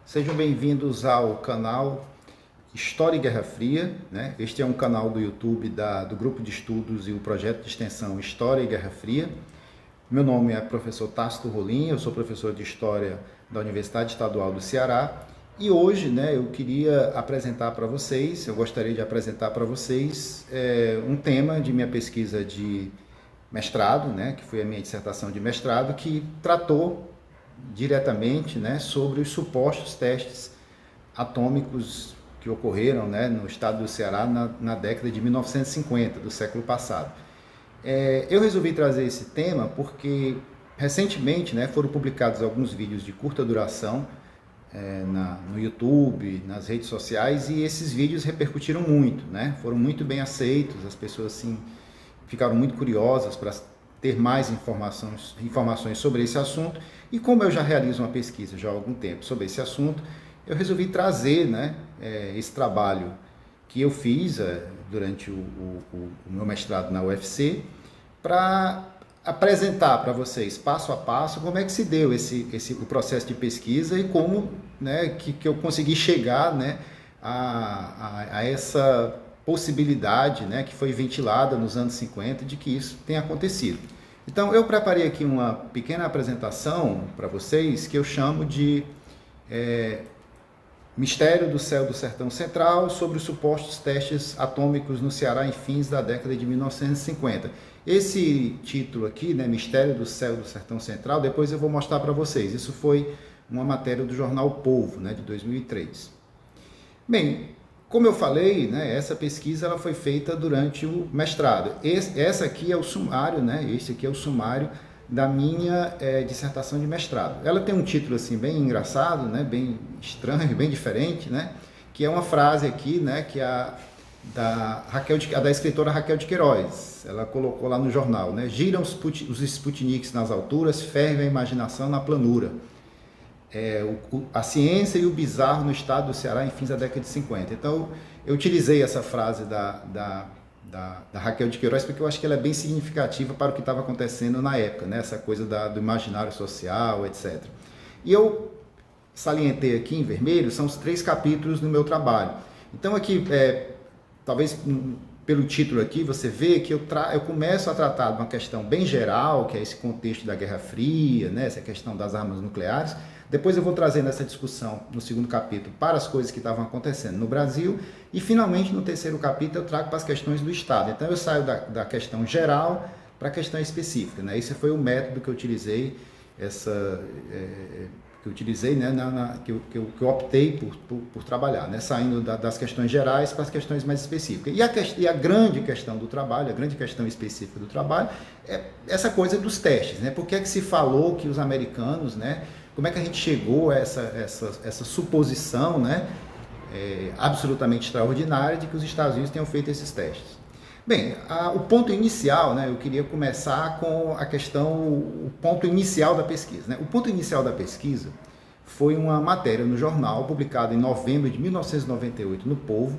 Sejam bem-vindos ao canal História e Guerra Fria, né? Este é um canal do YouTube do Grupo de Estudos e o Projeto de Extensão História e Guerra Fria. Meu nome é professor Tácito Rolim, eu sou professor de História da Universidade Estadual do Ceará e hoje, eu gostaria de apresentar para vocês um tema de minha pesquisa de mestrado, que foi a minha dissertação de mestrado, que tratou diretamente, sobre os supostos testes atômicos que ocorreram, no estado do Ceará na década de 1950, do século passado. Eu resolvi trazer esse tema porque recentemente, foram publicados alguns vídeos de curta duração no YouTube, nas redes sociais, e esses vídeos repercutiram muito, foram muito bem aceitos, as pessoas assim, ficaram muito curiosas para ter mais informações sobre esse assunto, e como eu já realizo uma pesquisa já há algum tempo sobre esse assunto, eu resolvi trazer esse trabalho que eu fiz durante o meu mestrado na UFC, para apresentar para vocês, passo a passo, como é que se deu o processo de pesquisa e como que eu consegui chegar a essa possibilidade que foi ventilada nos anos 50 de que isso tenha acontecido. Então, eu preparei aqui uma pequena apresentação para vocês que eu chamo de Mistério do Céu do Sertão Central sobre os supostos testes atômicos no Ceará em fins da década de 1950. Esse título aqui, Mistério do Céu do Sertão Central, depois eu vou mostrar para vocês. Isso foi uma matéria do jornal O Povo, de 2003. Bem, como eu falei, essa pesquisa ela foi feita durante o mestrado. Essa aqui é o sumário, Este aqui é o sumário da minha dissertação de mestrado. Ela tem um título assim bem engraçado, bem estranho, bem diferente, que é uma frase aqui, que é da escritora Raquel de Queiroz. Ela colocou lá no jornal, giram os Sputniks nas alturas, ferve a imaginação na planura. A ciência e o bizarro no estado do Ceará em fins da década de 50. Então, eu utilizei essa frase da Raquel de Queiroz porque eu acho que ela é bem significativa para o que estava acontecendo na época, essa coisa do imaginário social, etc. E eu salientei aqui em vermelho, são os 3 capítulos do meu trabalho. Então, aqui, talvez pelo título aqui, você vê que eu começo a tratar de uma questão bem geral, que é esse contexto da Guerra Fria, essa questão das armas nucleares. Depois eu vou trazendo essa discussão no segundo capítulo para as coisas que estavam acontecendo no Brasil e finalmente no terceiro capítulo eu trago para as questões do Estado. Então eu saio da questão geral para a questão específica. Esse foi o método que eu utilizei, que eu optei por trabalhar, saindo das questões gerais para as questões mais específicas. E a grande questão do trabalho, a grande questão específica do trabalho é essa coisa dos testes. Por que é que se falou que os americanos, como é que a gente chegou a essa suposição absolutamente extraordinária de que os Estados Unidos tenham feito esses testes? Bem, o ponto inicial, eu queria começar com o ponto inicial da pesquisa. O ponto inicial da pesquisa foi uma matéria no jornal, publicada em novembro de 1998 no Povo.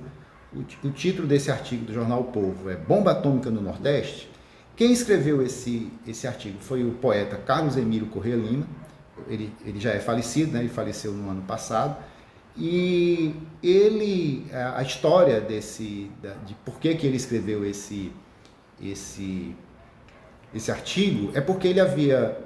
O título desse artigo do jornal O Povo é Bomba Atômica no Nordeste. Quem escreveu esse artigo foi o poeta Carlos Emílio Corrêa Lima. Ele já é falecido, ele faleceu no ano passado, e a história de por que ele escreveu esse artigo é porque ele havia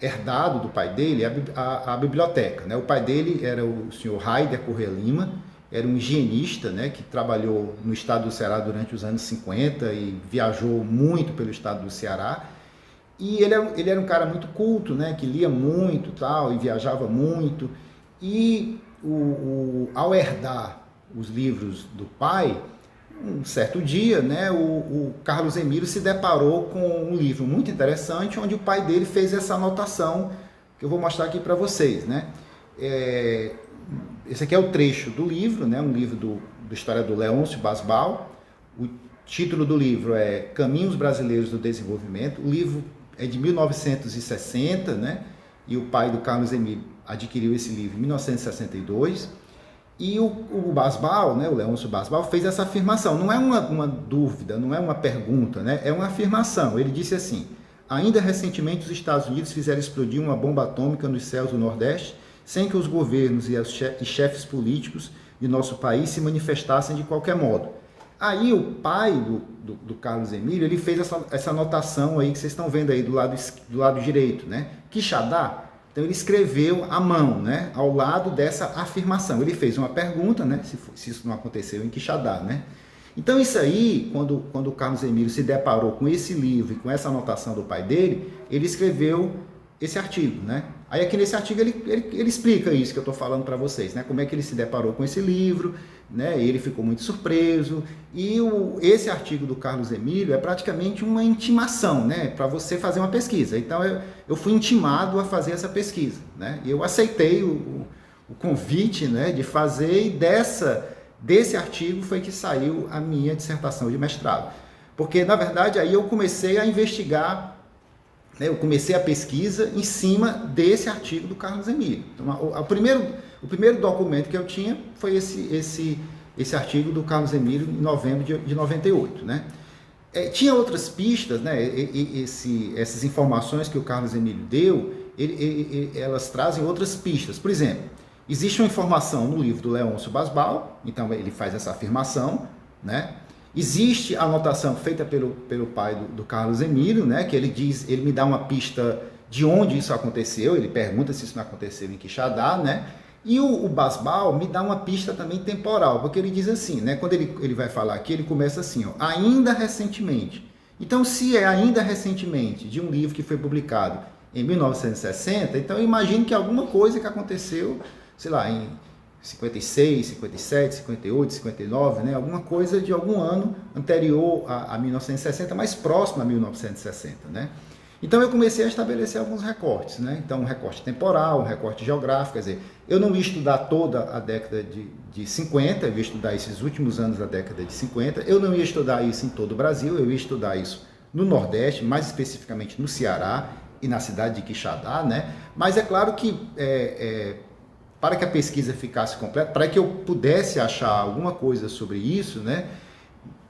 herdado do pai dele a biblioteca. O pai dele era o senhor Raider Corrêa Lima, era um higienista, que trabalhou no estado do Ceará durante os anos 50 e viajou muito pelo estado do Ceará. E ele era um cara muito culto, que lia muito e viajava muito. E ao herdar os livros do pai, um certo dia, o Carlos Emílio se deparou com um livro muito interessante, onde o pai dele fez essa anotação, que eu vou mostrar aqui para vocês. Esse aqui é o trecho do livro, um livro do historiador Leôncio Basbal. O título do livro é Caminhos Brasileiros do Desenvolvimento. O livro é de 1960, e o pai do Carlos Emílio adquiriu esse livro em 1962, e o Basbal, o Leôncio Basbal, fez essa afirmação. Não é uma dúvida, não é uma pergunta, é uma afirmação. Ele disse assim: ainda recentemente os Estados Unidos fizeram explodir uma bomba atômica nos céus do Nordeste sem que os governos e chefes políticos de nosso país se manifestassem de qualquer modo. Aí o pai do Carlos Emílio, ele fez essa anotação aí que vocês estão vendo aí do lado direito, né? Quixadá. Então ele escreveu à mão, né? Ao lado dessa afirmação. Ele fez uma pergunta, né? Se isso não aconteceu em Quixadá, né? Então isso aí, quando o Carlos Emílio se deparou com esse livro e com essa anotação do pai dele, ele escreveu esse artigo, né? Aí aqui nesse artigo ele explica isso que eu estou falando para vocês, né? Como é que ele se deparou com esse livro, né? Ele ficou muito surpreso e esse artigo do Carlos Emílio é praticamente uma intimação, né? Para você fazer uma pesquisa. Então eu fui intimado a fazer essa pesquisa, né? E eu aceitei o convite, né? De fazer, e desse artigo foi que saiu a minha dissertação de mestrado. Porque, na verdade, aí eu comecei a investigar, né, eu comecei a pesquisa em cima desse artigo do Carlos Emílio. Então, o primeiro documento que eu tinha foi esse artigo do Carlos Emílio em novembro de 98. Né? Tinha outras pistas, né? Essas informações que o Carlos Emílio deu, elas trazem outras pistas. Por exemplo, existe uma informação no livro do Leôncio Basbal, então ele faz essa afirmação, né? Existe a anotação feita pelo pai do Carlos Emílio, né? Que ele me dá uma pista de onde isso aconteceu, ele pergunta se isso não aconteceu em Quixadá, né? E o Basbal me dá uma pista também temporal, porque ele diz assim, né? Quando ele vai falar aqui, ele começa assim, ó, ainda recentemente. Então, se é ainda recentemente de um livro que foi publicado em 1960, então eu imagino que alguma coisa que aconteceu, sei lá, em 56, 57, 58, 59, né? Alguma coisa de algum ano anterior a 1960, mais próximo a 1960, né? Então eu comecei a estabelecer alguns recortes, né? Então um recorte temporal, um recorte geográfico, quer dizer, eu não ia estudar toda a década de 50, eu ia estudar esses últimos anos da década de 50, eu não ia estudar isso em todo o Brasil, eu ia estudar isso no Nordeste, mais especificamente no Ceará e na cidade de Quixadá, né? Mas é claro que para que a pesquisa ficasse completa, para que eu pudesse achar alguma coisa sobre isso, né,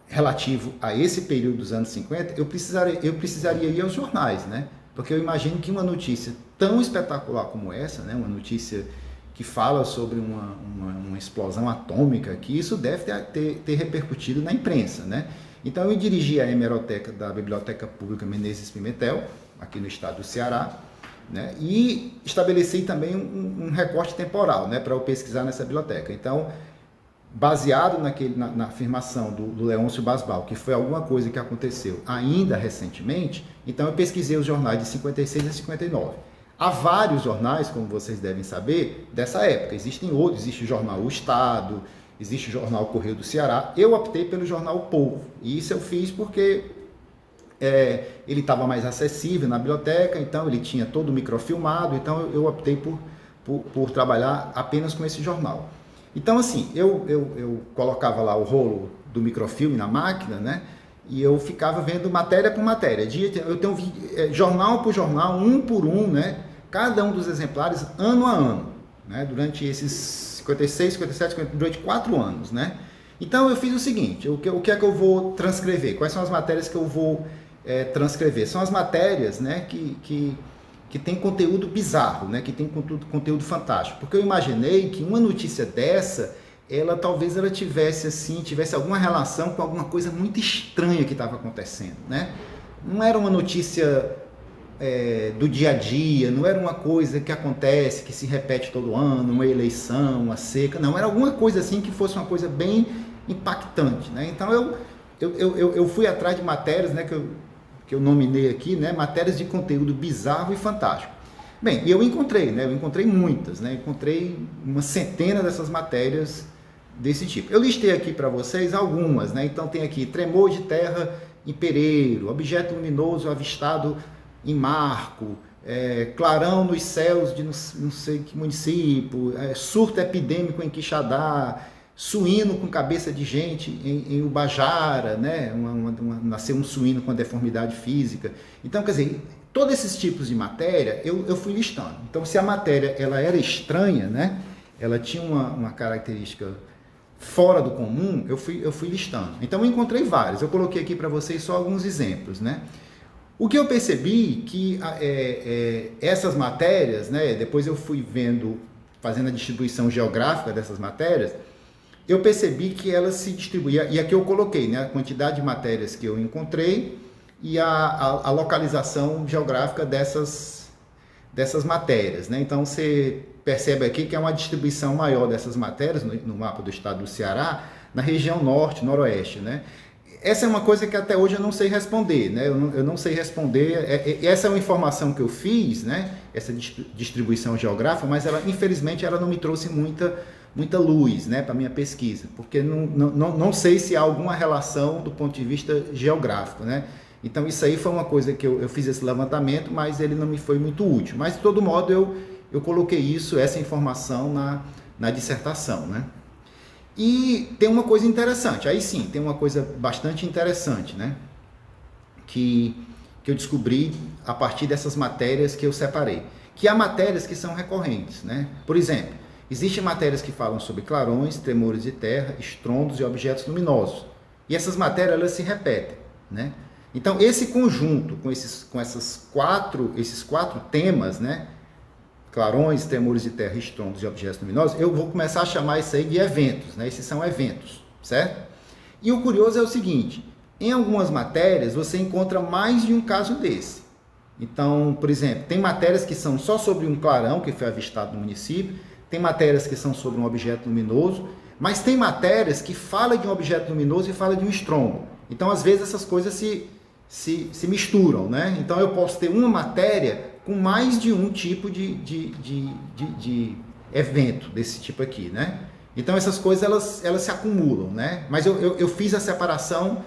relativo a esse período dos anos 50, eu precisaria ir aos jornais, né? Porque eu imagino que uma notícia tão espetacular como essa, né, uma notícia que fala sobre uma explosão atômica, que isso deve ter repercutido na imprensa, né? Então eu dirigi a hemeroteca da Biblioteca Pública Menezes Pimentel, aqui no estado do Ceará, né? E estabeleci também um recorte temporal, né, para eu pesquisar nessa biblioteca. Então, baseado na afirmação do Leôncio Basbal, que foi alguma coisa que aconteceu ainda recentemente, então eu pesquisei os jornais de 56 a 59. Há vários jornais, como vocês devem saber, dessa época. Existem outros, existe o jornal O Estado, existe o jornal Correio do Ceará. Eu optei pelo jornal O Povo, e isso eu fiz porque ele estava mais acessível na biblioteca, então ele tinha todo microfilmado, então eu optei por trabalhar apenas com esse jornal. Então assim, eu colocava lá o rolo do microfilme na máquina, né? E eu ficava vendo matéria por matéria. Eu tenho jornal por jornal, um por um, né? Cada um dos exemplares, ano a ano, né? Durante esses 56, 57, 50, durante 4 anos, né? Então eu fiz o seguinte, o que é que eu vou transcrever? Quais são as matérias que eu vou transcrever? São as matérias, né, que tem conteúdo bizarro, né, que tem conteúdo fantástico. Porque eu imaginei que uma notícia dessa, talvez ela tivesse alguma relação com alguma coisa muito estranha que estava acontecendo, né? Não era uma notícia do dia a dia, não era uma coisa que acontece, que se repete todo ano, uma eleição, uma seca, não, era alguma coisa assim que fosse uma coisa bem impactante, né? Então eu fui atrás de matérias, né, que eu nominei aqui, né, matérias de conteúdo bizarro e fantástico. Bem, e eu encontrei muitas, né, encontrei uma centena dessas matérias desse tipo. Eu listei aqui para vocês algumas, né, então tem aqui tremor de terra em Pereiro, objeto luminoso avistado em Marco, clarão nos céus de não sei que município, surto epidêmico em Quixadá, suíno com cabeça de gente em Ubajara, né? Nasceu um suíno com deformidade física. Então, quer dizer, todos esses tipos de matéria eu fui listando. Então, se a matéria ela era estranha, né? Ela tinha uma característica fora do comum, eu fui listando. Então, eu encontrei vários. Eu coloquei aqui para vocês só alguns exemplos, né? O que eu percebi que essas matérias, né? Depois eu fui vendo fazendo a distribuição geográfica dessas matérias, eu percebi que elas se distribuíam, e aqui eu coloquei, né, a quantidade de matérias que eu encontrei e a localização geográfica dessas matérias, né? Então você percebe aqui que é uma distribuição maior dessas matérias no mapa do estado do Ceará, na região norte, noroeste, né? Essa é uma coisa que até hoje eu não sei responder, né? Eu não sei responder, essa é uma informação que eu fiz, né? Essa distribuição geográfica, mas infelizmente ela não me trouxe muita luz, né, para minha pesquisa, porque não sei se há alguma relação do ponto de vista geográfico, né? Então isso aí foi uma coisa que eu fiz esse levantamento, mas ele não me foi muito útil. Mas de todo modo eu coloquei essa informação na dissertação, né? E tem uma coisa interessante, aí sim, tem uma coisa bastante interessante, né? Que eu descobri a partir dessas matérias que eu separei. Que há matérias que são recorrentes, né? Por exemplo, existem matérias que falam sobre clarões, tremores de terra, estrondos e objetos luminosos. E essas matérias, elas se repetem, né? Então, esse conjunto, com esses quatro temas, né? Clarões, tremores de terra, estrondos e objetos luminosos, eu vou começar a chamar isso aí de eventos, né? Esses são eventos, certo? E o curioso é o seguinte, em algumas matérias você encontra mais de um caso desse. Então, por exemplo, tem matérias que são só sobre um clarão que foi avistado no município, tem matérias que são sobre um objeto luminoso, mas tem matérias que falam de um objeto luminoso e falam de um estrondo. Então, às vezes, essas coisas se misturam, né? Então, eu posso ter uma matéria com mais de um tipo de evento desse tipo aqui, né? Então, essas coisas, elas se acumulam, né? Mas eu fiz a separação,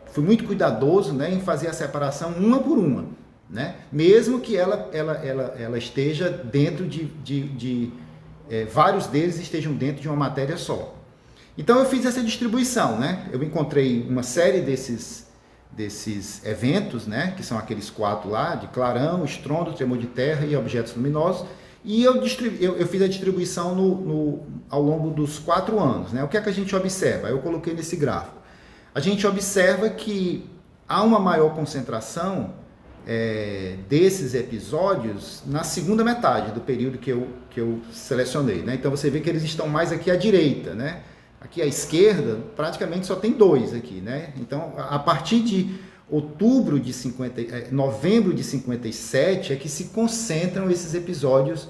fui muito cuidadoso, né, em fazer a separação uma por uma, né? Mesmo que ela esteja dentro vários deles estejam dentro de uma matéria só. Então, eu fiz essa distribuição, né? Eu encontrei uma série desses eventos, né, que são aqueles 4 lá, de clarão, estrondo, tremor de terra e objetos luminosos, e eu fiz a distribuição ao longo dos 4 anos, né? O que é que a gente observa? Eu coloquei nesse gráfico. A gente observa que há uma maior concentração desses episódios na segunda metade do período que eu selecionei, né? Então você vê que eles estão mais aqui à direita, né? Aqui à esquerda, praticamente só tem 2 aqui, né? Então, a partir de novembro de 57 é que se concentram esses episódios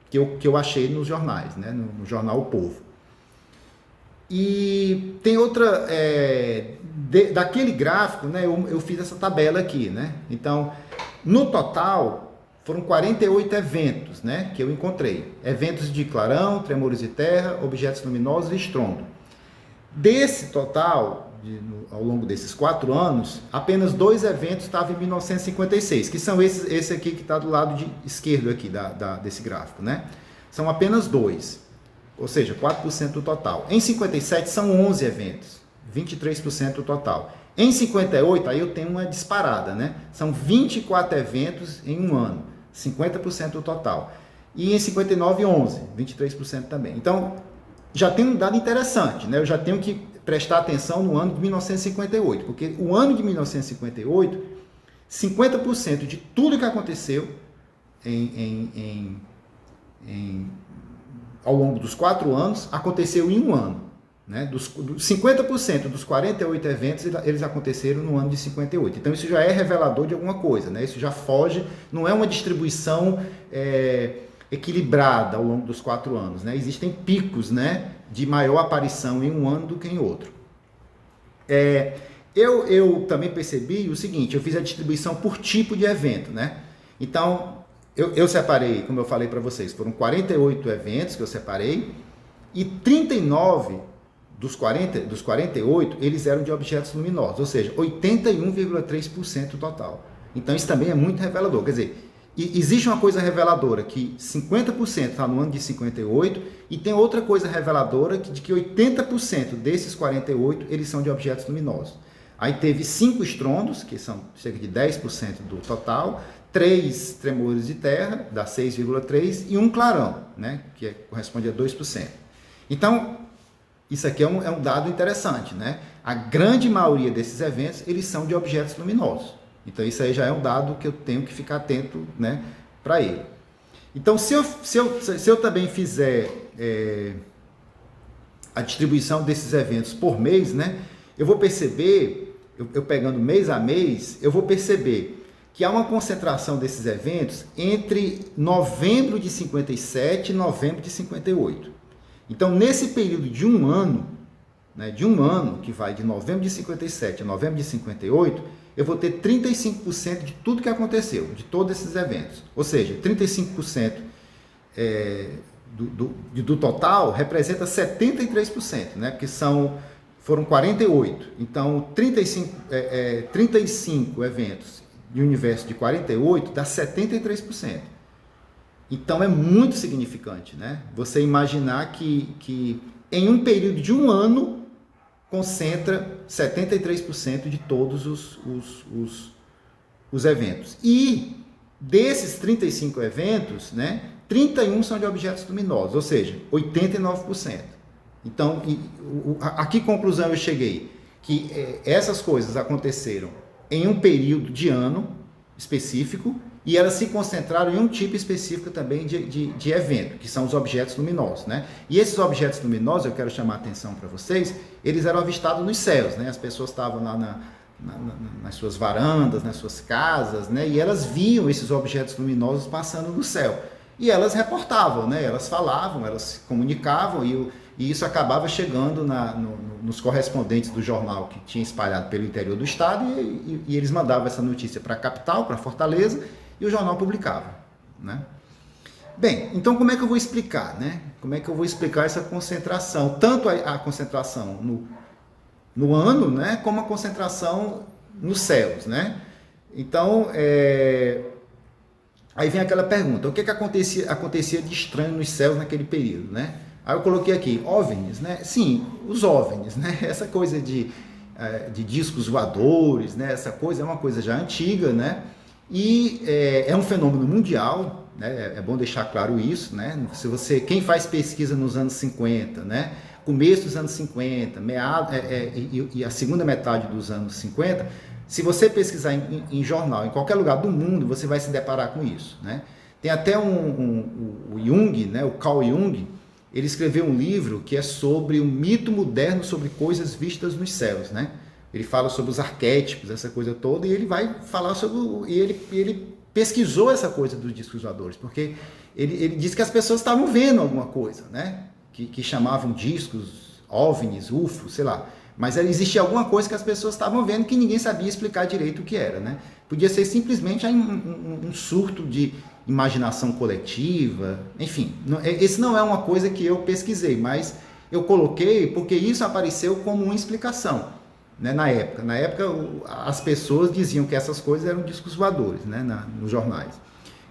que eu achei nos jornais, né? No jornal O Povo. E tem outra, daquele gráfico, né? Eu fiz essa tabela aqui, né? Então, no total, foram 48 eventos, né, que eu encontrei. Eventos de clarão, tremores de terra, objetos luminosos e estrondo. Desse total, ao longo desses 4 anos, apenas 2 eventos estavam em 1956, que são esse aqui que está do lado esquerdo aqui desse gráfico, né? São apenas 2, ou seja, 4% do total. Em 57 são 11 eventos, 23% do total. Em 58, aí eu tenho uma disparada, né? São 24 eventos em um ano, 50% do total. E em 59, 11, 23% também. Então, já tem um dado interessante, né? Eu já tenho que prestar atenção no ano de 1958, porque o ano de 1958, 50% de tudo que aconteceu ao longo dos 4 anos, aconteceu em um ano. Né? 50% dos 48 eventos, eles aconteceram no ano de 58. Então, isso já é revelador de alguma coisa, né? Isso já foge, não é uma distribuição equilibrada ao longo dos 4 anos, né? Existem picos, né, de maior aparição em um ano do que em outro. Eu também percebi o seguinte, eu fiz a distribuição por tipo de evento, né? Então, eu separei, como eu falei para vocês, foram 48 eventos que eu separei, e 39 dos 48, eles eram de objetos luminosos, ou seja, 81,3% total. Então, isso também é muito revelador. Quer dizer, existe uma coisa reveladora que 50% está no ano de 58 e tem outra coisa reveladora de que 80% desses 48, eles são de objetos luminosos. Aí teve 5 estrondos, que são cerca de 10% do total, 3 tremores de terra, dá 6,3%, e um clarão, né, que corresponde a 2%. Então, isso aqui é um dado interessante, né? A grande maioria desses eventos, eles são de objetos luminosos. Então, isso aí já é um dado que eu tenho que ficar atento, né, para ele. Então, se eu também fizer a distribuição desses eventos por mês, né, eu vou perceber, eu pegando mês a mês, eu vou perceber que há uma concentração desses eventos entre novembro de 57 e novembro de 58. Então, nesse período de um ano, né, que vai de novembro de 57 a novembro de 58, eu vou ter 35% de tudo que aconteceu, de todos esses eventos. Ou seja, 35% do total representa 73%, né, porque foram 48. Então, 35 eventos de um universo de 48 dá 73%. Então, é muito significante, né? Você imaginar que em um período de um ano concentra 73% de todos os eventos. E desses 35 eventos, né, 31 são de objetos luminosos, ou seja, 89%. Então, a que conclusão eu cheguei? Que essas coisas aconteceram em um período de ano específico e elas se concentraram em um tipo específico também de evento, que são os objetos luminosos, né? E esses objetos luminosos, eu quero chamar a atenção para vocês, eles eram avistados nos céus, né? As pessoas estavam lá nas suas varandas, nas suas casas, né? E elas viam esses objetos luminosos passando no céu. E elas reportavam, né? Elas falavam, elas se comunicavam e isso acabava chegando nos correspondentes do jornal que tinha espalhado pelo interior do estado e eles mandavam essa notícia para a capital, para Fortaleza, e o jornal publicava, né? Bem, então como é que eu vou explicar, né? Como é que eu vou explicar essa concentração? Tanto a concentração no ano, né? Como a concentração nos céus, né? Então, aí vem aquela pergunta, o que acontecia de estranho nos céus naquele período, né? Aí eu coloquei aqui, OVNIs, né? Sim, os OVNIs, né? Essa coisa de discos voadores, né? Essa coisa é uma coisa já antiga, né? E é um fenômeno mundial, né? É bom deixar claro isso, né? Quem faz pesquisa nos anos 50, né? Começo dos anos 50, e a segunda metade dos anos 50, se você pesquisar em jornal, em qualquer lugar do mundo, você vai se deparar com isso, né? Tem até o Jung, né? O Carl Jung, ele escreveu um livro que é sobre o mito moderno sobre coisas vistas nos céus, né? Ele fala sobre os arquétipos, essa coisa toda, e ele vai falar sobre... ele pesquisou essa coisa dos discos voadores, porque ele disse que as pessoas estavam vendo alguma coisa, né? Que chamavam discos, OVNIs, UFO, sei lá. Mas existia alguma coisa que as pessoas estavam vendo que ninguém sabia explicar direito o que era, né? Podia ser simplesmente um surto de imaginação coletiva, enfim. Esse não é uma coisa que eu pesquisei, mas eu coloquei porque isso apareceu como uma explicação, né, na época. Na época, as pessoas diziam que essas coisas eram discos voadores, né, nos jornais.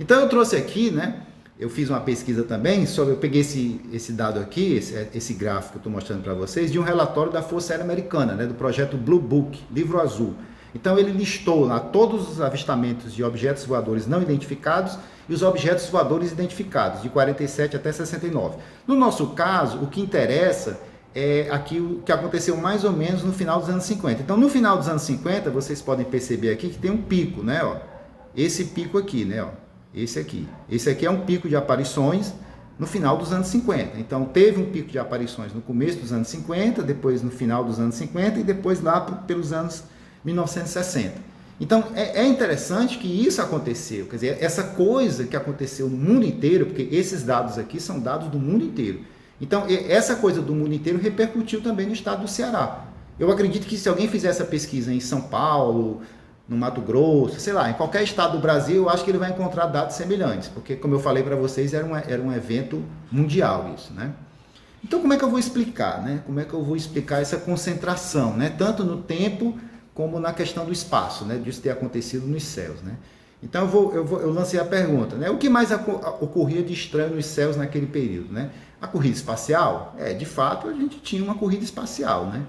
Então, eu trouxe aqui, né, eu fiz uma pesquisa também, eu peguei esse dado aqui, esse gráfico que eu estou mostrando para vocês, de um relatório da Força Aérea Americana, né, do projeto Blue Book, Livro Azul. Então, ele listou lá todos os avistamentos de objetos voadores não identificados e os objetos voadores identificados, de 47 até 69. No nosso caso, o que interessa é aquilo que aconteceu mais ou menos no final dos anos 50. Então, no final dos anos 50, vocês podem perceber aqui que tem um pico, né? Ó, esse pico aqui, né? Ó, esse aqui. Esse aqui é um pico de aparições no final dos anos 50. Então, teve um pico de aparições no começo dos anos 50, depois no final dos anos 50 e depois lá pelos anos 1960. Então, é interessante que isso aconteceu, quer dizer, essa coisa que aconteceu no mundo inteiro, porque esses dados aqui são dados do mundo inteiro. Então, essa coisa do mundo inteiro repercutiu também no estado do Ceará. Eu acredito que se alguém fizer essa pesquisa em São Paulo, no Mato Grosso, sei lá, em qualquer estado do Brasil, eu acho que ele vai encontrar dados semelhantes, porque, como eu falei para vocês, era um evento mundial isso, né? Então, como é que eu vou explicar, né? Como é que eu vou explicar essa concentração, né? Tanto no tempo como na questão do espaço, né, disso ter acontecido nos céus, né? Então eu lancei a pergunta, né? O que mais ocorria de estranho nos céus naquele período, né? A corrida espacial? De fato, a gente tinha uma corrida espacial, né?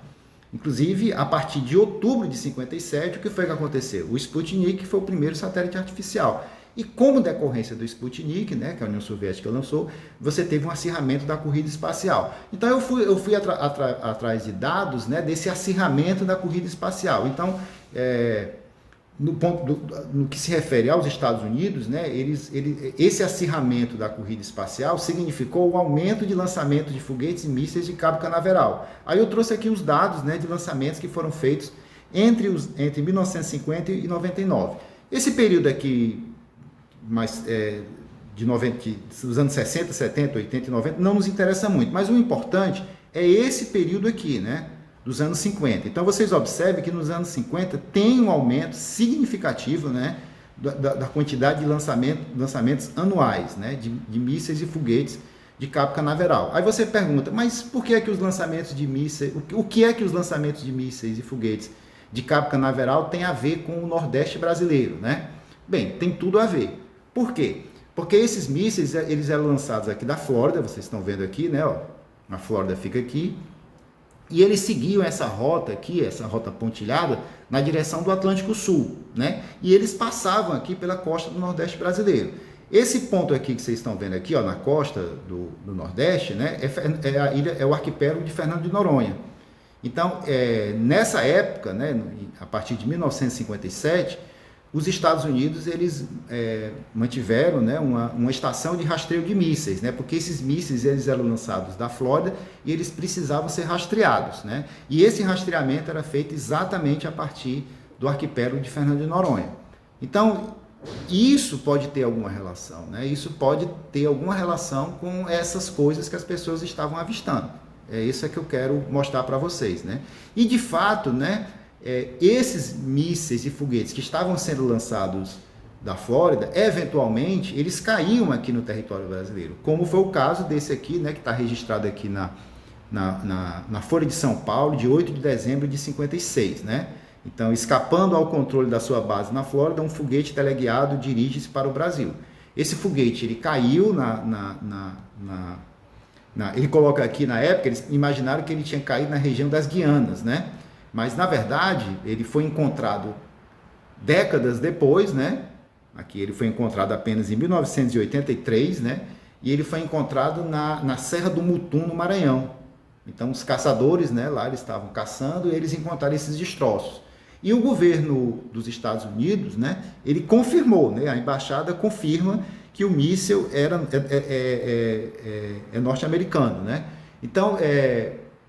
Inclusive, a partir de outubro de 57, o que foi que aconteceu? O Sputnik foi o primeiro satélite artificial. E como decorrência do Sputnik, né, que a União Soviética lançou, você teve um acirramento da corrida espacial. Então eu fui atrás de dados, né, desse acirramento da corrida espacial. Então, no que se refere aos Estados Unidos, né, esse acirramento da corrida espacial significou o aumento de lançamento de foguetes e mísseis de cabo canaveral. Aí eu trouxe aqui os dados, né, de lançamentos que foram feitos entre 1950 e 99. Esse período aqui, dos anos 60, 70, 80 e 90, não nos interessa muito, mas o importante é esse período aqui, né, dos anos 50. Então, vocês observem que nos anos 50 tem um aumento significativo, né, da quantidade de lançamentos anuais, né, de mísseis e foguetes de cabo canaveral. Aí você pergunta, mas por que é que os lançamentos de mísseis, o que é que os lançamentos de mísseis e foguetes de cabo canaveral tem a ver com o Nordeste brasileiro, né? Bem, tem tudo a ver. Por quê? Porque esses mísseis, eles eram lançados aqui da Flórida, vocês estão vendo aqui, né, ó, a Flórida fica aqui, e eles seguiam essa rota aqui, essa rota pontilhada, na direção do Atlântico Sul, né? E eles passavam aqui pela costa do Nordeste brasileiro. Esse ponto aqui que vocês estão vendo aqui, ó, na costa do Nordeste, né, é o arquipélago de Fernando de Noronha. Então, nessa época, né, a partir de 1957, os Estados Unidos eles mantiveram, né, uma estação de rastreio de mísseis, né, porque esses mísseis eles eram lançados da Flórida e eles precisavam ser rastreados, né, e esse rastreamento era feito exatamente a partir do arquipélago de Fernando de Noronha. Então, isso pode ter alguma relação, né, isso pode ter alguma relação com essas coisas que as pessoas estavam avistando. É isso que eu quero mostrar para vocês, né, e de fato, né, esses mísseis e foguetes que estavam sendo lançados da Flórida, eventualmente, eles caíam aqui no território brasileiro, como foi o caso desse aqui, né, que está registrado aqui na Folha de São Paulo, de 8 de dezembro de 56, né? Então, escapando ao controle da sua base na Flórida, um foguete teleguiado dirige-se para o Brasil. Esse foguete, ele caiu ele coloca aqui na época, eles imaginaram que ele tinha caído na região das Guianas, né? Mas, na verdade, ele foi encontrado décadas depois, né? Aqui ele foi encontrado apenas em 1983, né? E ele foi encontrado na Serra do Mutum, no Maranhão. Então, os caçadores, né, lá eles estavam caçando e eles encontraram esses destroços. E o governo dos Estados Unidos, né, ele confirmou, né, a embaixada confirma que o míssil é norte-americano, né? Então,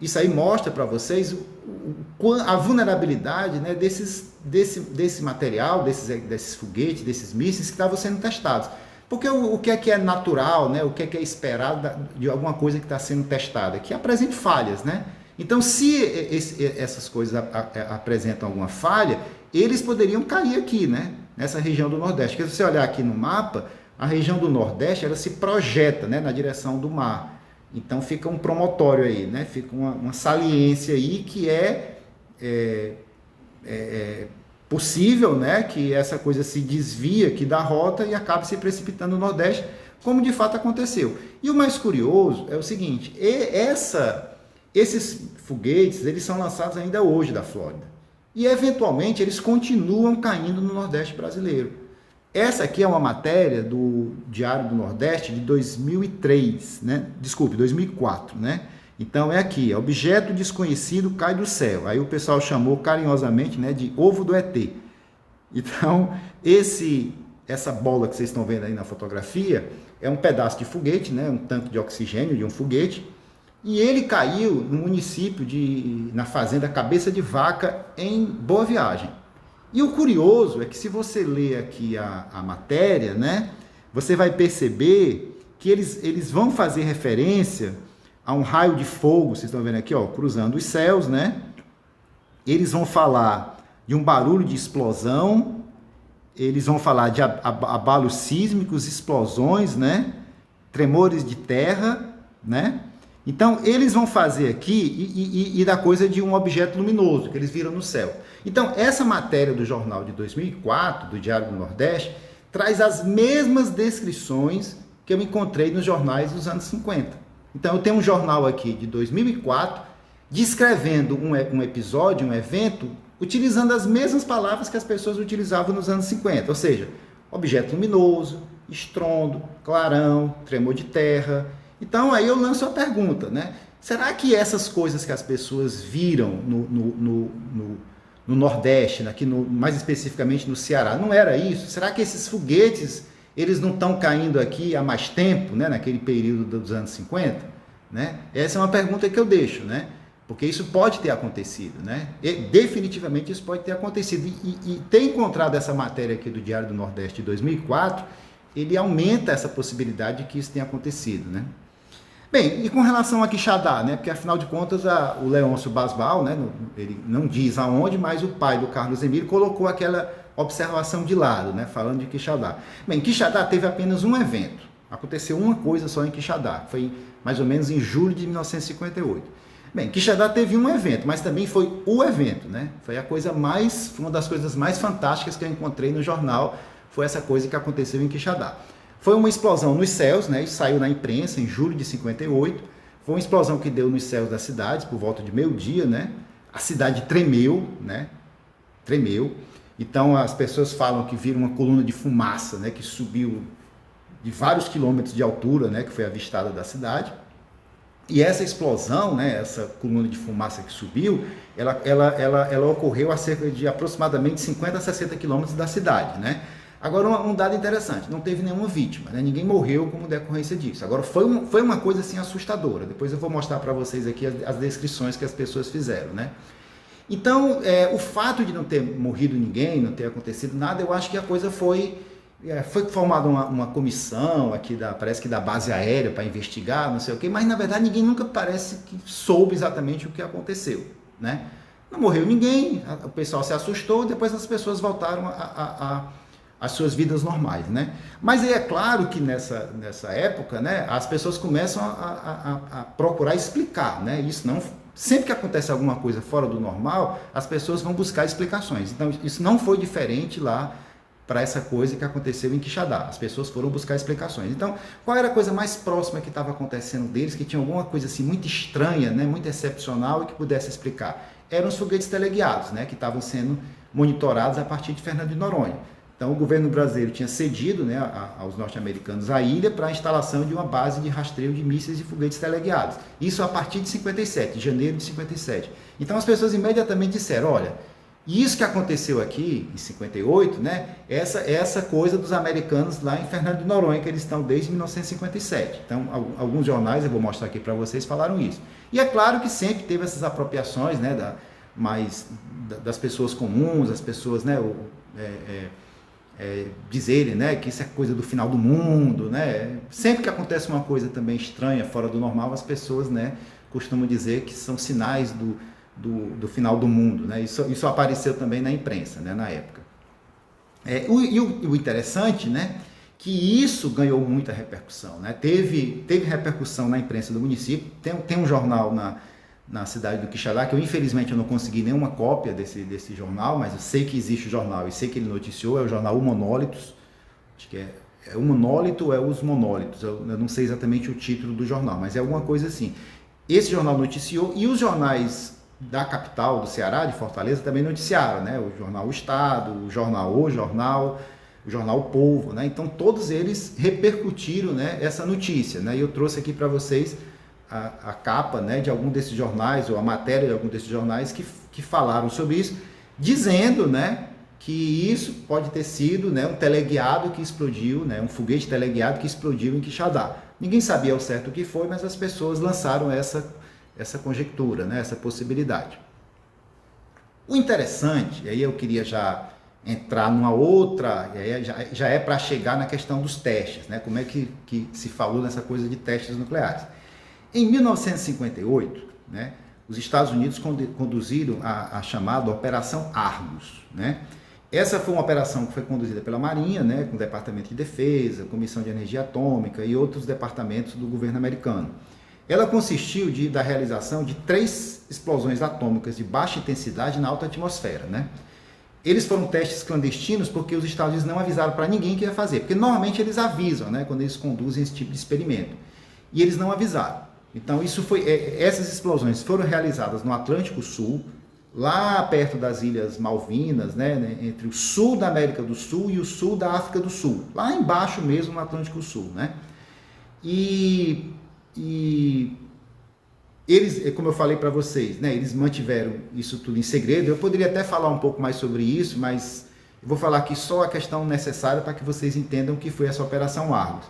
isso aí mostra para vocês a vulnerabilidade, né, desse material, desses foguetes, desses mísseis que estavam sendo testados. Porque o que é natural, né, o que é esperado de alguma coisa que está sendo testada? Que apresente falhas, né? Então, se essas coisas apresentam alguma falha, eles poderiam cair aqui, né, nessa região do Nordeste. Porque se você olhar aqui no mapa, a região do Nordeste ela se projeta, né, na direção do mar. Então fica um promontório aí, né? Fica uma saliência aí que é possível, né, que essa coisa se desvia aqui da rota e acabe se precipitando no Nordeste, como de fato aconteceu. E o mais curioso é o seguinte, esses foguetes, eles são lançados ainda hoje da Flórida. E eventualmente eles continuam caindo no Nordeste brasileiro. Essa aqui é uma matéria do Diário do Nordeste de 2003, né? Desculpe, 2004, né? Então é aqui, objeto desconhecido cai do céu. Aí o pessoal chamou carinhosamente, né, de ovo do ET. Então, essa bola que vocês estão vendo aí na fotografia é um pedaço de foguete, né, um tanque de oxigênio de um foguete, e ele caiu no município na fazenda Cabeça de Vaca, em Boa Viagem. E o curioso é que se você ler aqui a matéria, né, você vai perceber que eles vão fazer referência a um raio de fogo, vocês estão vendo aqui, ó, cruzando os céus, né? Eles vão falar de um barulho de explosão, eles vão falar de abalos sísmicos, explosões, né? Tremores de terra, né? Então, eles vão fazer aqui e da coisa de um objeto luminoso que eles viram no céu. Então, essa matéria do jornal de 2004, do Diário do Nordeste, traz as mesmas descrições que eu encontrei nos jornais dos anos 50. Então, eu tenho um jornal aqui de 2004, descrevendo um episódio, um evento, utilizando as mesmas palavras que as pessoas utilizavam nos anos 50. Ou seja, objeto luminoso, estrondo, clarão, tremor de terra. Então, aí eu lanço a pergunta, né? Será que essas coisas que as pessoas viram no no Nordeste, aqui mais especificamente no Ceará. Não era isso? Será que esses foguetes eles não estão caindo aqui há mais tempo, né, naquele período dos anos 50? Né? Essa é uma pergunta que eu deixo, né? Porque isso pode ter acontecido, né? E, definitivamente isso pode ter acontecido. E ter encontrado essa matéria aqui do Diário do Nordeste de 2004, ele aumenta essa possibilidade de que isso tenha acontecido, né? Bem, e com relação a Quixadá, né? Porque afinal de contas o Leôncio Basbal, né? Ele não diz aonde, mas o pai do Carlos Emílio colocou aquela observação de lado, né? Falando de Quixadá. Bem, Quixadá teve apenas um evento. Aconteceu uma coisa só em Quixadá. Foi mais ou menos em julho de 1958. Bem, Quixadá teve um evento, mas também foi o evento, né? Foi uma das coisas mais fantásticas que eu encontrei no jornal, foi essa coisa que aconteceu em Quixadá. Foi uma explosão nos céus, né? Isso saiu na imprensa em julho de 58. Foi uma explosão que deu nos céus das cidades por volta de meio-dia, né? A cidade tremeu, né? Tremeu. Então as pessoas falam que viram uma coluna de fumaça, né? Que subiu de vários quilômetros de altura, né? Que foi avistada da cidade. E essa explosão, né, essa coluna de fumaça que subiu, ela ocorreu a cerca de aproximadamente 50 a 60 quilômetros da cidade, né? Agora, um dado interessante, não teve nenhuma vítima, né? Ninguém morreu como decorrência disso. Agora, foi uma coisa assim assustadora. Depois eu vou mostrar para vocês aqui as descrições que as pessoas fizeram, né? Então, o fato de não ter morrido ninguém, não ter acontecido nada, eu acho que a coisa foi formada uma comissão aqui, parece que da base aérea, para investigar, não sei o quê, mas na verdade ninguém nunca parece que soube exatamente o que aconteceu, né? Não morreu ninguém, o pessoal se assustou, depois as pessoas voltaram às suas vidas normais, né? Mas é claro que nessa época, né, as pessoas começam a procurar explicar, né? Isso não, sempre que acontece alguma coisa fora do normal, as pessoas vão buscar explicações. Então isso não foi diferente lá para essa coisa que aconteceu em Quixadá. As pessoas foram buscar explicações. Então, qual era a coisa mais próxima que estava acontecendo deles, que tinha alguma coisa assim muito estranha, né, muito excepcional e que pudesse explicar? Eram os foguetes teleguiados, né, que estavam sendo monitorados a partir de Fernando de Noronha. Então, o governo brasileiro tinha cedido, né, aos norte-americanos a ilha para a instalação de uma base de rastreio de mísseis e foguetes teleguiados. Isso a partir de 57, de janeiro de 57. Então, as pessoas imediatamente disseram, olha, isso que aconteceu aqui em 58, né, essa coisa dos americanos lá em Fernando de Noronha, que eles estão desde 1957. Então, alguns jornais, eu vou mostrar aqui para vocês, falaram isso. E é claro que sempre teve essas apropriações, né, das pessoas comuns, as pessoas, né, dizerem, né, que isso é coisa do final do mundo, né? Sempre que acontece uma coisa também estranha, fora do normal, as pessoas, né, costumam dizer que são sinais do final do mundo, né? Isso apareceu também na imprensa, né, na época. O interessante, né, que isso ganhou muita repercussão, né? Teve repercussão na imprensa do município. Tem um jornal na cidade do Quixadá, que infelizmente eu não consegui nenhuma cópia desse jornal, mas eu sei que existe o jornal e sei que ele noticiou, é o jornal O Monólitos, acho que é o Monólito ou é Os Monólitos, eu não sei exatamente o título do jornal, mas é alguma coisa assim. Esse jornal noticiou e os jornais da capital do Ceará, de Fortaleza, também noticiaram, né? O jornal O Estado, o jornal O Jornal O Povo, né? Então todos eles repercutiram, né, essa notícia, né? E eu trouxe aqui para vocês a capa, né, de algum desses jornais, ou a matéria de algum desses jornais que falaram sobre isso, dizendo, né, que isso pode ter sido, né, um teleguiado que explodiu, né, um foguete teleguiado que explodiu em Quixadá. Ninguém sabia ao certo o que foi, mas as pessoas lançaram essa conjectura, né, essa possibilidade. O interessante, e aí eu queria já entrar numa outra, e aí já é para chegar na questão dos testes, né, como é que se falou nessa coisa de testes nucleares. Em 1958, né, os Estados Unidos conduziram a chamada Operação Argus, né? Essa foi uma operação que foi conduzida pela Marinha, né, com o Departamento de Defesa, Comissão de Energia Atômica e outros departamentos do governo americano. Ela consistiu da realização de 3 explosões atômicas de baixa intensidade na alta atmosfera, né? Eles foram testes clandestinos porque os Estados Unidos não avisaram para ninguém que ia fazer, porque normalmente eles avisam, né, quando eles conduzem esse tipo de experimento. E eles não avisaram. Então, essas explosões foram realizadas no Atlântico Sul, lá perto das Ilhas Malvinas, né, entre o sul da América do Sul e o sul da África do Sul, lá embaixo mesmo no Atlântico Sul, né? E eles, como eu falei para vocês, né, eles mantiveram isso tudo em segredo. Eu poderia até falar um pouco mais sobre isso, mas eu vou falar aqui só a questão necessária para que vocês entendam o que foi essa Operação Argos.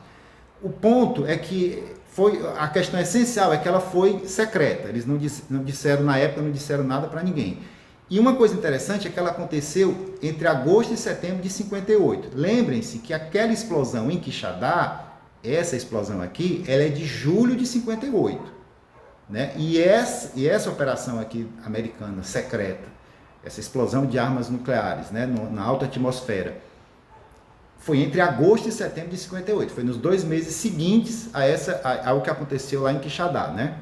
O ponto é que a questão essencial é que ela foi secreta. Eles não disseram na época, não disseram nada para ninguém. E uma coisa interessante é que ela aconteceu entre agosto e setembro de 58. Lembrem-se que aquela explosão em Quixadá, essa explosão aqui, ela é de julho de 58. Né? E essa operação aqui americana, secreta, essa explosão de armas nucleares, né, na alta atmosfera, foi entre agosto e setembro de 58. Foi nos 2 meses seguintes ao que aconteceu lá em Quixadá. Né?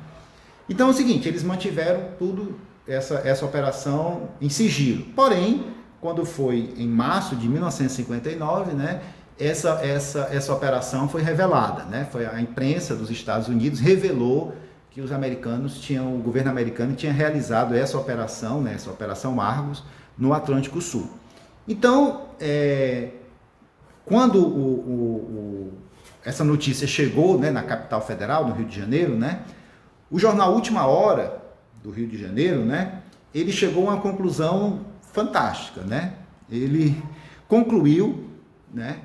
Então é o seguinte, eles mantiveram tudo, essa operação em sigilo. Porém, quando foi em março de 1959, né, essa operação foi revelada. Né? Foi a imprensa dos Estados Unidos revelou que o governo americano tinha realizado essa operação, né, essa Operação Argos, no Atlântico Sul. Então, quando essa notícia chegou, né, na capital federal, no Rio de Janeiro, né, o jornal Última Hora do Rio de Janeiro, né, ele chegou a uma conclusão fantástica. Né? Ele concluiu, né,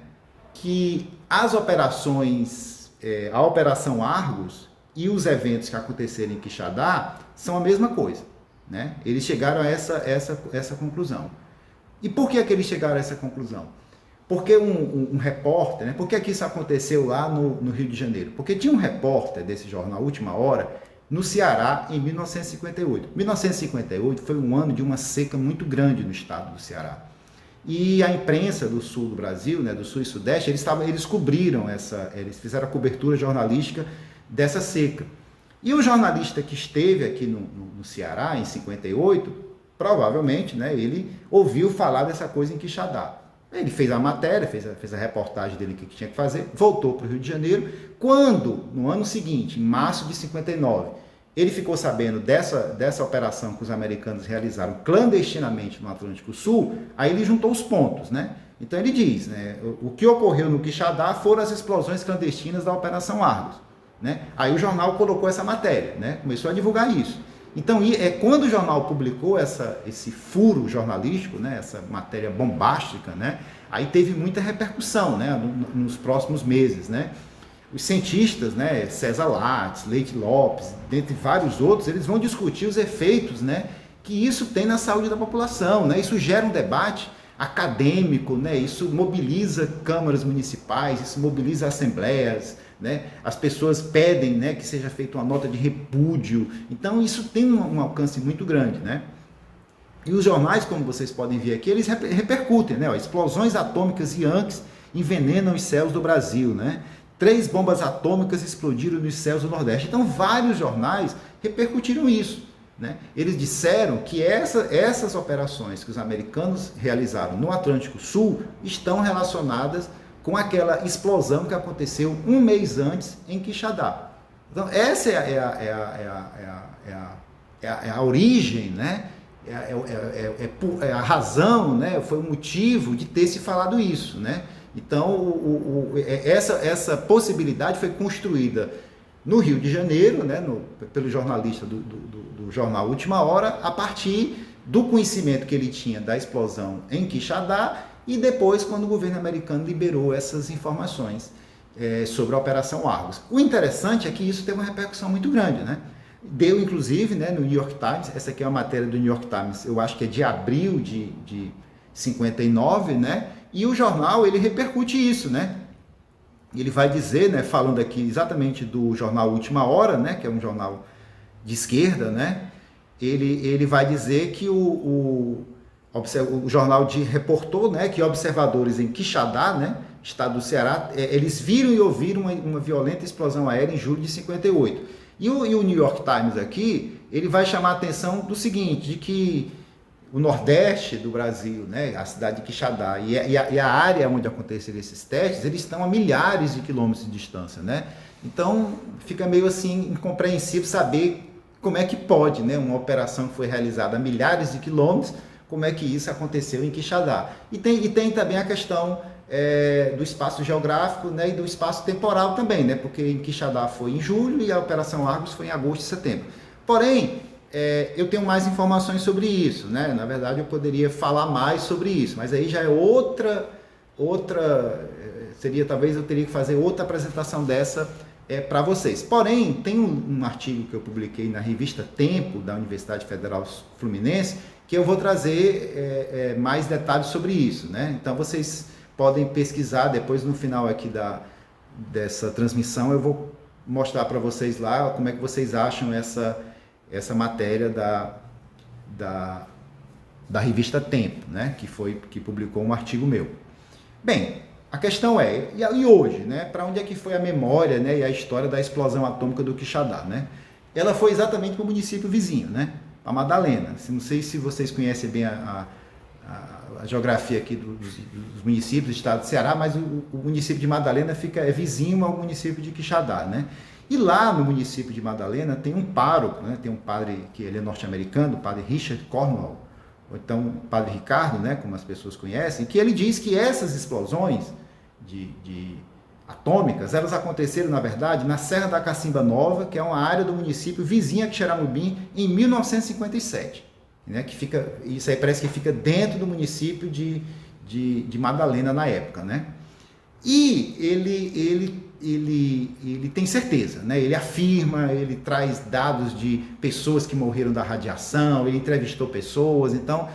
que as operações, a Operação Argos e os eventos que aconteceram em Quixadá são a mesma coisa. Né? Eles chegaram a essa conclusão. E por que eles chegaram a essa conclusão? Porque um repórter, né? Por que isso aconteceu lá no Rio de Janeiro? Porque tinha um repórter desse jornal Última Hora no Ceará em 1958. 1958 foi um ano de uma seca muito grande no estado do Ceará. E a imprensa do sul do Brasil, né, do sul e sudeste, eles cobriram eles fizeram a cobertura jornalística dessa seca. E o jornalista que esteve aqui no Ceará em 58, provavelmente, né, ele ouviu falar dessa coisa em Quixadá. Ele fez a matéria, fez a reportagem dele que tinha que fazer, voltou para o Rio de Janeiro. Quando, no ano seguinte, em março de 59, ele ficou sabendo dessa operação que os americanos realizaram clandestinamente no Atlântico Sul, aí ele juntou os pontos, né? Então ele diz, né, o que ocorreu no Quixadá foram as explosões clandestinas da Operação Argos. Né? Aí o jornal colocou essa matéria, né? Começou a divulgar isso. Então, quando o jornal publicou esse furo jornalístico, né? Essa matéria bombástica, né? Aí teve muita repercussão, né? Nos próximos meses. Né? Os cientistas, né? César Lattes, Leite Lopes, dentre vários outros, eles vão discutir os efeitos, né? Que isso tem na saúde da população. Né? Isso gera um debate acadêmico, né? Isso mobiliza câmaras municipais, isso mobiliza assembleias. Né? As pessoas pedem, né, que seja feita uma nota de repúdio. Então isso tem um alcance muito grande. Né? E os jornais, como vocês podem ver aqui, eles repercutem. Né? Explosões atômicas Yankees envenenam os céus do Brasil. Né? 3 bombas atômicas explodiram nos céus do Nordeste. Então vários jornais repercutiram isso. Né? Eles disseram que essas operações que os americanos realizaram no Atlântico Sul estão relacionadas com aquela explosão que aconteceu um mês antes em Quixadá. Então, essa é a origem, né? É a razão, né? Foi o motivo de ter se falado isso. Né? Então, essa possibilidade foi construída no Rio de Janeiro, né? Pelo jornalista do jornal Última Hora, a partir do conhecimento que ele tinha da explosão em Quixadá. E depois, quando o governo americano liberou essas informações sobre a Operação Argos. O interessante é que isso teve uma repercussão muito grande. Né? Deu, inclusive, né, no New York Times, essa aqui é uma matéria do New York Times, eu acho que é de abril de 59, né? E o jornal, ele repercute isso. Né? Ele vai dizer, né, falando aqui exatamente do jornal Última Hora, né, que é um jornal de esquerda, né? Ele vai dizer que o jornal reportou, né, que observadores em Quixadá, né, estado do Ceará, eles viram e ouviram uma violenta explosão aérea em julho de 58. E o New York Times aqui, ele vai chamar a atenção do seguinte, de que o Nordeste do Brasil, né, a cidade de Quixadá e a área onde aconteceram esses testes, eles estão a milhares de quilômetros de distância. Né? Então, fica meio assim incompreensível saber como é que pode, né, uma operação que foi realizada a milhares de quilômetros, como é que isso aconteceu em Quixadá. E tem também a questão do espaço geográfico, né, e do espaço temporal também, né, porque em Quixadá foi em julho e a Operação Argos foi em agosto e setembro. Porém, eu tenho mais informações sobre isso, né? Na verdade, eu poderia falar mais sobre isso, mas aí já é seria, talvez eu teria que fazer outra apresentação dessa para vocês. Porém, tem um artigo que eu publiquei na revista Tempo, da Universidade Federal Fluminense, que eu vou trazer mais detalhes sobre isso, né? Então, vocês podem pesquisar, depois no final aqui dessa transmissão, eu vou mostrar para vocês lá como é que vocês acham essa matéria da revista Tempo, né? Que publicou um artigo meu. Bem, a questão e hoje, né? Para onde é que foi a memória, né? E a história da explosão atômica do Quixadá, né? Ela foi exatamente para o município vizinho, né? A Madalena. Não sei se vocês conhecem bem a geografia aqui dos municípios do estado do Ceará, mas o município de Madalena é vizinho ao município de Quixadá, né? E lá no município de Madalena tem um pároco, né? Tem um padre que ele é norte-americano, o padre Richard Cornwall, ou então o padre Ricardo, né? Como as pessoas conhecem, que ele diz que essas explosões de atômicas, elas aconteceram, na verdade, na Serra da Cacimba Nova, que é uma área do município vizinha a Quixeramobim, em 1957. Né, isso aí parece que fica dentro do município de Madalena na época, né? E ele tem certeza, né? Ele afirma, ele traz dados de pessoas que morreram da radiação, ele entrevistou pessoas, então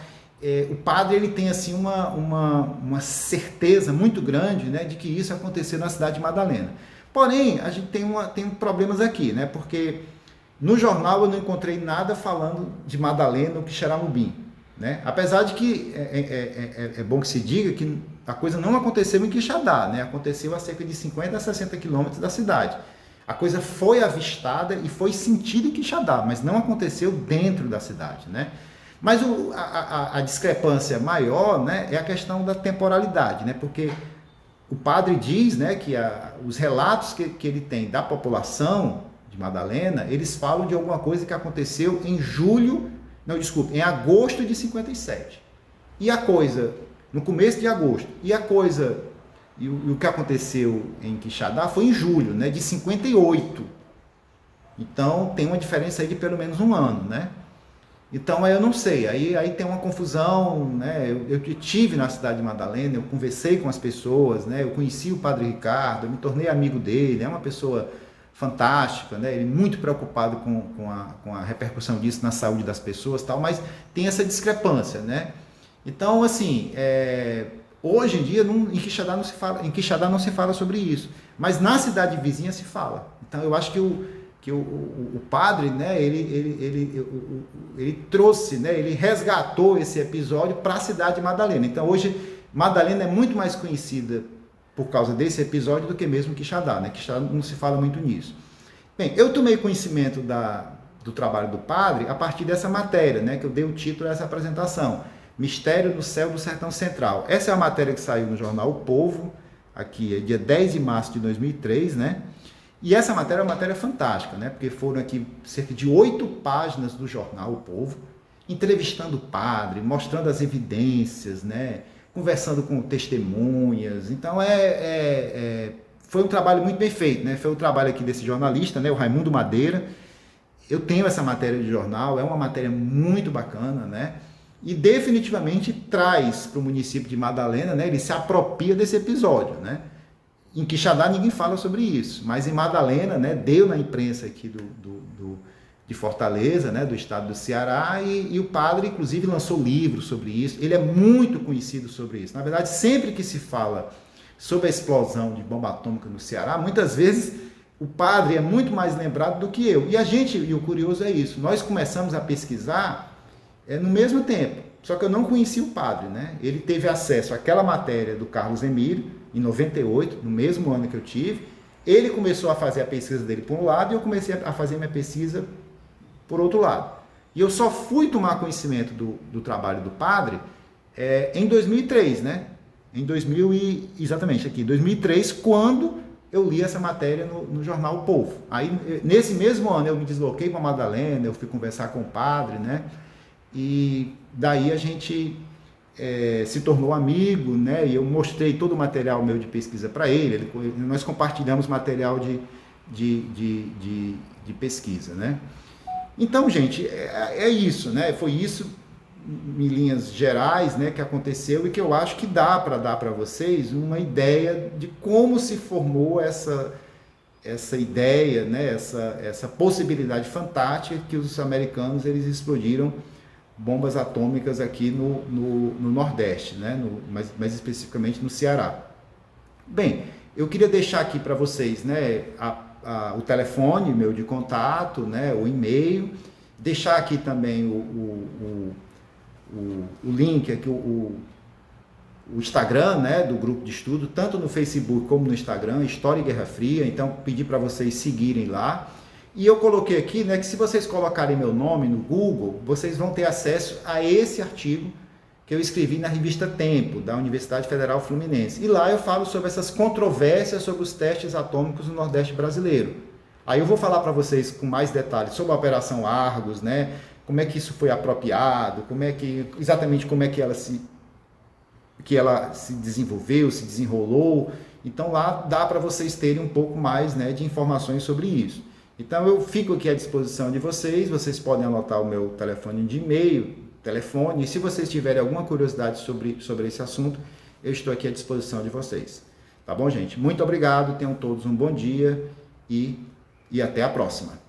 o padre ele tem assim uma certeza muito grande, né, de que isso aconteceu na cidade de Madalena. Porém, a gente tem problemas aqui, né? Porque no jornal eu não encontrei nada falando de Madalena ou Quixeramobim, né? Apesar de que é bom que se diga que a coisa não aconteceu em Quixadá, né? Aconteceu a cerca de 50 a 60 quilômetros da cidade. A coisa foi avistada e foi sentida em Quixadá, mas não aconteceu dentro da cidade, né? Mas a discrepância maior, né, é a questão da temporalidade, né? Porque o padre diz, né, que os relatos que ele tem da população de Madalena, eles falam de alguma coisa que aconteceu em agosto de 57. E a coisa, no começo de agosto, e o que aconteceu em Quixadá foi em julho, né, de 58. Então, tem uma diferença aí de pelo menos um ano, né? Então, eu não sei, aí tem uma confusão, né? Eu tive na cidade de Madalena, eu conversei com as pessoas, né? Eu conheci o padre Ricardo, eu me tornei amigo dele, é uma pessoa fantástica, né? Ele muito preocupado com a repercussão disso na saúde das pessoas, tal, mas tem essa discrepância, né? Então, assim, hoje em dia em Quixadá não se fala sobre isso, mas na cidade vizinha se fala. Então, eu acho que o padre, né, ele trouxe, né, ele resgatou esse episódio para a cidade de Madalena. Então, hoje, Madalena é muito mais conhecida por causa desse episódio do que mesmo Quixadá, né? Quixadá não se fala muito nisso. Bem, eu tomei conhecimento do trabalho do padre a partir dessa matéria, né, que eu dei o título a essa apresentação, Mistério do Céu do Sertão Central. Essa é a matéria que saiu no jornal O Povo, aqui é dia 10 de março de 2003, né? E essa matéria é uma matéria fantástica, né? Porque foram aqui cerca de 8 páginas do jornal O Povo, entrevistando o padre, mostrando as evidências, né? Conversando com testemunhas. Então, foi um trabalho muito bem feito, né? Foi o trabalho aqui desse jornalista, né? O Raimundo Madeira. Eu tenho essa matéria de jornal, é uma matéria muito bacana, né? E definitivamente traz para o município de Madalena, né? Ele se apropria desse episódio, né? Em Quixadá ninguém fala sobre isso, mas em Madalena, né, deu na imprensa aqui de Fortaleza, né, do estado do Ceará, e o padre, inclusive, lançou livros sobre isso. Ele é muito conhecido sobre isso. Na verdade, sempre que se fala sobre a explosão de bomba atômica no Ceará, muitas vezes o padre é muito mais lembrado do que eu. E o curioso é isso, nós começamos a pesquisar no mesmo tempo, só que eu não conhecia o padre, né? Ele teve acesso àquela matéria do Carlos Emílio, em 98, no mesmo ano que eu tive. Ele começou a fazer a pesquisa dele por um lado e eu comecei a fazer minha pesquisa por outro lado. E eu só fui tomar conhecimento do trabalho do padre em 2003, né? Exatamente aqui, 2003, quando eu li essa matéria no jornal O Povo. Aí, nesse mesmo ano, eu me desloquei para Madalena, eu fui conversar com o padre, né? E daí a gente se tornou amigo, né? E eu mostrei todo o material meu de pesquisa para ele. Nós compartilhamos material de pesquisa, né? Então, gente, é isso, né? Foi isso, em linhas gerais, né, que aconteceu e que eu acho que dá para dar para vocês uma ideia de como se formou essa ideia, né, essa possibilidade fantástica que os americanos eles explodiram bombas atômicas aqui no Nordeste, né, mais especificamente no Ceará. Bem, eu queria deixar aqui para vocês, né, o telefone meu de contato, né, o e-mail, deixar aqui também o link, aqui, o Instagram, né, do grupo de estudo, tanto no Facebook como no Instagram, História e Guerra Fria, então pedir para vocês seguirem lá. E eu coloquei aqui, né, que se vocês colocarem meu nome no Google, vocês vão ter acesso a esse artigo que eu escrevi na revista Tempo, da Universidade Federal Fluminense. E lá eu falo sobre essas controvérsias sobre os testes atômicos no Nordeste brasileiro. Aí eu vou falar para vocês com mais detalhes sobre a Operação Argos, né, como é que isso foi apropriado, exatamente como é que ela se desenvolveu, se desenrolou. Então lá dá para vocês terem um pouco mais, né, de informações sobre isso. Então eu fico aqui à disposição de vocês podem anotar o meu telefone de e-mail, telefone, e se vocês tiverem alguma curiosidade sobre esse assunto, eu estou aqui à disposição de vocês. Tá bom, gente? Muito obrigado, tenham todos um bom dia e até a próxima.